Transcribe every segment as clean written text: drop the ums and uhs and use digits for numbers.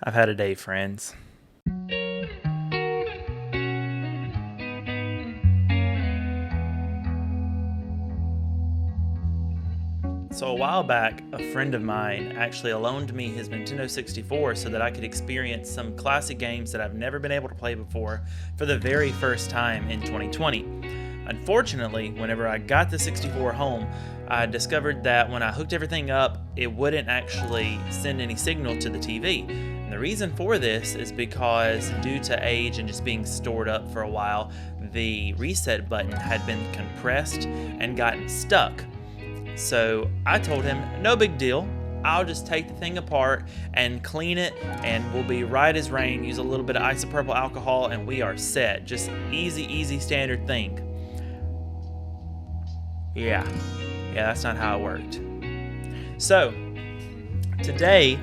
I've had a day, friends. So a while back, a friend of mine actually loaned me his Nintendo 64 so that I could experience some classic games that I've never been able to play before for the very first time in 2020. Unfortunately, whenever I got the 64 home, I discovered that when I hooked everything up, it wouldn't actually send any signal to the TV. And the reason for this is because due to age and just being stored up for a while, the reset button had been compressed and gotten stuck. So I told him, no big deal. I'll just take the thing apart and clean it, and we'll be right as rain. Use a little bit of isopropyl alcohol, and we are set. Just easy standard thing. Yeah, that's not how it worked. So today,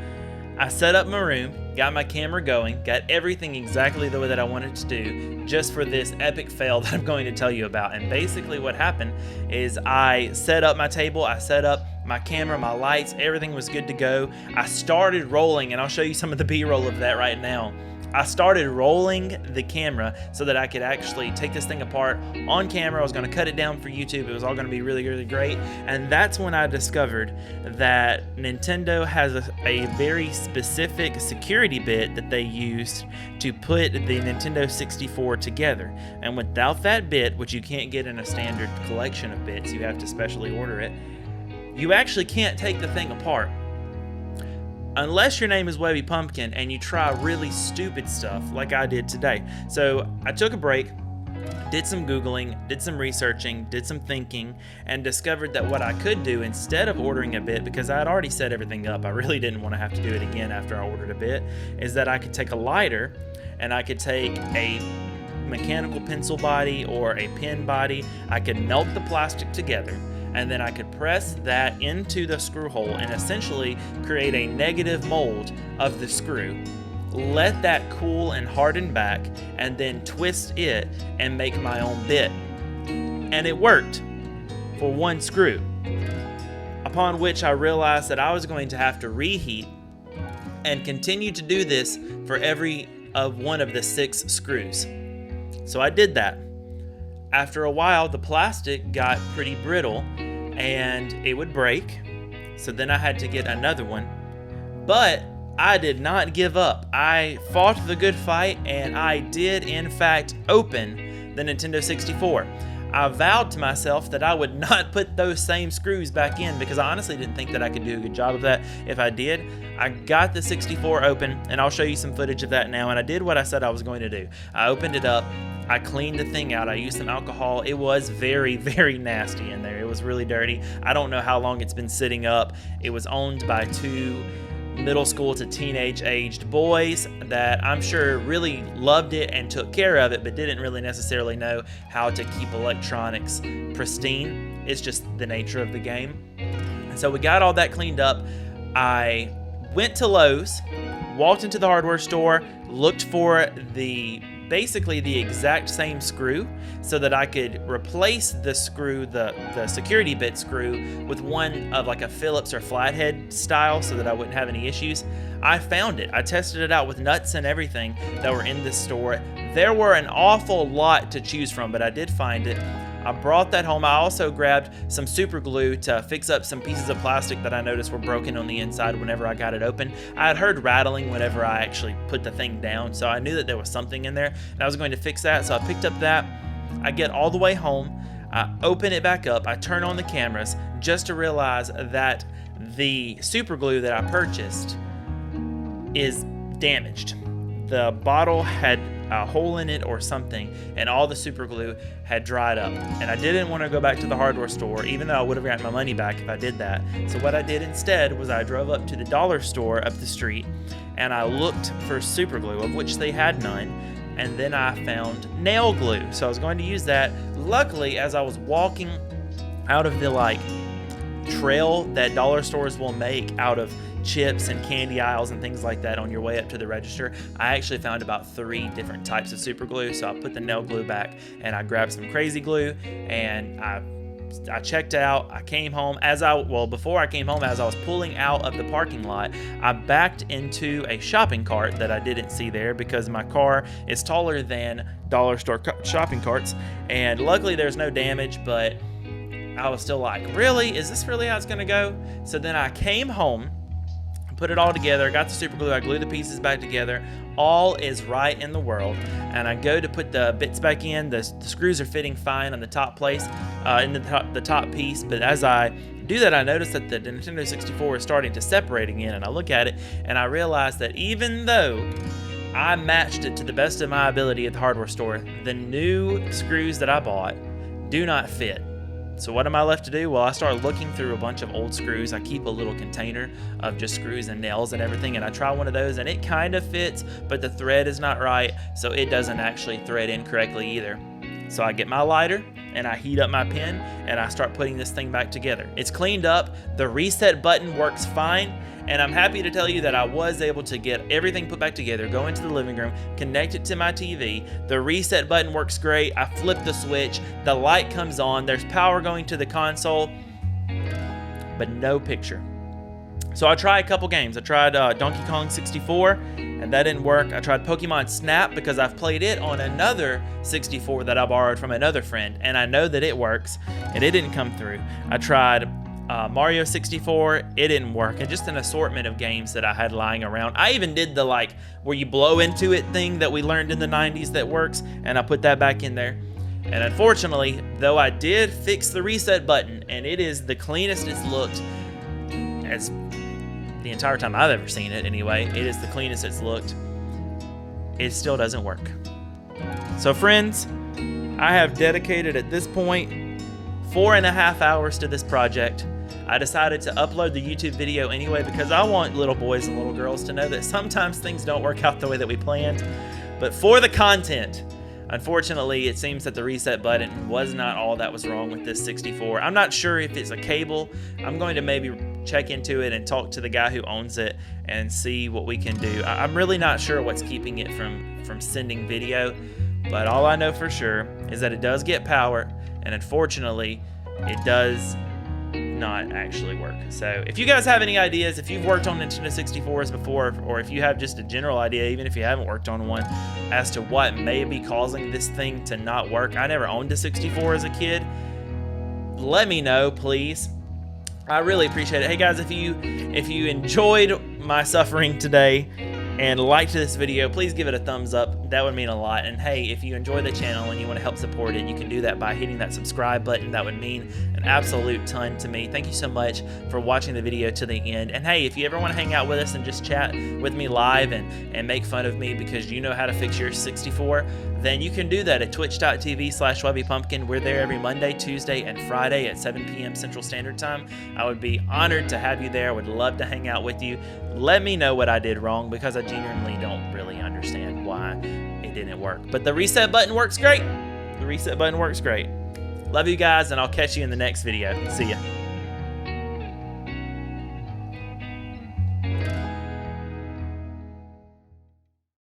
I set up my room, got my camera going, got everything exactly the way that I wanted to do, just for this epic fail that I'm going to tell you about. And basically what happened is I set up my table, I set up my camera, my lights, everything was good to go. I started rolling, and I'll show you some of the B-roll of that right now. I started rolling the camera so that I could actually take this thing apart on camera. I was going to cut it down for YouTube. It was all going to be really great. And that's when I discovered that Nintendo has a very specific security bit that they used to put the Nintendo 64 together. And without that bit, which you can't get in a standard collection of bits, you have to specially order it, you actually can't take the thing apart. Unless your name is Webby Pumpkin and you try really stupid stuff like I did today. So I took a break, did some Googling, did some researching, did some thinking, and discovered that what I could do instead of ordering a bit, because I had already set everything up, I really didn't want to have to do it again after I ordered a bit, is that I could take a lighter and I could take a mechanical pencil body or a pen body. I could melt the plastic together, and then I could press that into the screw hole and essentially create a negative mold of the screw. Let that cool and harden back, and then twist it and make my own bit. And it worked for one screw. Upon which I realized that I was going to have to reheat and continue to do this for every one of the 6 screws. So I did that. After a while, the plastic got pretty brittle and it would break. So then I had to get another one. But I did not give up. I fought the good fight, and I did, in fact, open the Nintendo 64. I vowed to myself that I would not put those same screws back in, because I honestly didn't think that I could do a good job of that if I did. I got the 64 open, and I'll show you some footage of that now, and I did what I said I was going to do. I opened it up, I cleaned the thing out, I used some alcohol. It was very nasty in there. It was really dirty. I don't know how long it's been sitting up. It was owned by 2 middle school to teenage aged boys that I'm sure really loved it and took care of it, but didn't really necessarily know how to keep electronics pristine. It's just the nature of the game. And so we got all that cleaned up. I went to Lowe's, walked into the hardware store, looked for basically the exact same screw so that I could replace the screw, the security bit screw, with one of like a Phillips or flathead style so that I wouldn't have any issues. I found it. I tested it out with nuts and everything that were in this store. There were an awful lot to choose from, but I did find it. I brought that home. I also grabbed some super glue to fix up some pieces of plastic that I noticed were broken on the inside whenever I got it open. I had heard rattling whenever I actually put the thing down, so I knew that there was something in there, and I was going to fix that, so I picked up that. I get all the way home. I open it back up. I turn on the cameras just to realize that the super glue that I purchased is damaged. The bottle had a hole in it or something, and all the super glue had dried up. And I didn't want to go back to the hardware store, even though I would have gotten my money back if I did that. So what I did instead was I drove up to the dollar store up the street, and I looked for super glue, of which they had none. And then I found nail glue. So I was going to use that. Luckily, as I was walking out of the trail that dollar stores will make out of chips and candy aisles and things like that on your way up to the register, I actually found about 3 different types of super glue. So I put the nail glue back, and I grabbed some crazy glue, and I I checked out. I came home before I came home, as I was pulling out of the parking lot, I backed into a shopping cart that I didn't see there because my car is taller than dollar store shopping carts. And luckily there's no damage, but I was still like, really? Is this really how it's gonna go? So then I came home, put it all together, got the super glue, I glued the pieces back together. All is right in the world, and I go to put the bits back in. The screws are fitting fine on the top place, in the top piece, but as I do that, I notice that the Nintendo 64 is starting to separate again, and I look at it, and I realize that even though I matched it to the best of my ability at the hardware store, the new screws that I bought do not fit. So what am I left to do? Well, I start looking through a bunch of old screws. I keep a little container of just screws and nails and everything, and I try one of those, and it kind of fits, but the thread is not right, so it doesn't actually thread in correctly either. So I get my lighter, and I heat up my pen, and I start putting this thing back together. It's cleaned up, the reset button works fine, and I'm happy to tell you that I was able to get everything put back together, go into the living room, connect it to my TV. The reset button works great. I flip the switch, the light comes on, there's power going to the console, but no picture. So I tried a couple games. I tried Donkey Kong 64, and that didn't work. I tried Pokemon Snap because I've played it on another 64 that I borrowed from another friend, and I know that it works, and it didn't come through. I tried Mario 64, it didn't work, and just an assortment of games that I had lying around. I even did the where you blow into it thing that we learned in the 90s that works, and I put that back in there. And unfortunately, though I did fix the reset button, and it is the cleanest it's looked as the entire time I've ever seen it anyway, it is the cleanest it's looked, it still doesn't work. So friends, I have dedicated at this point 4.5 hours to this project. I decided to upload the YouTube video anyway because I want little boys and little girls to know that sometimes things don't work out the way that we planned. But for the content, unfortunately, it seems that the reset button was not all that was wrong with this 64. I'm not sure if it's a cable. I'm going to maybe check into it and talk to the guy who owns it and see what we can do. I'm really not sure what's keeping it from sending video, but all I know for sure is that it does get power, and unfortunately, it does not actually work. So if you guys have any ideas, if you've worked on Nintendo 64s before, or if you have just a general idea, even if you haven't worked on one, as to what may be causing this thing to not work. I never owned a 64 as a kid. Let me know, please. I really appreciate it. Hey guys, if you enjoyed my suffering today and liked this video, please give it a thumbs up. That would mean a lot. And hey, if you enjoy the channel and you want to help support it, you can do that by hitting that subscribe button. That would mean an absolute ton to me. Thank you so much for watching the video to the end. And hey, if you ever want to hang out with us and just chat with me live and make fun of me because you know how to fix your 64, then you can do that at twitch.tv/WebbyPumpkin. We're there every Monday, Tuesday, and Friday at 7 p.m. Central Standard Time. I would be honored to have you there. I would love to hang out with you. Let me know what I did wrong because I genuinely don't really understand why it didn't work. But the reset button works great. The reset button works great. Love you guys, and I'll catch you in the next video. See ya.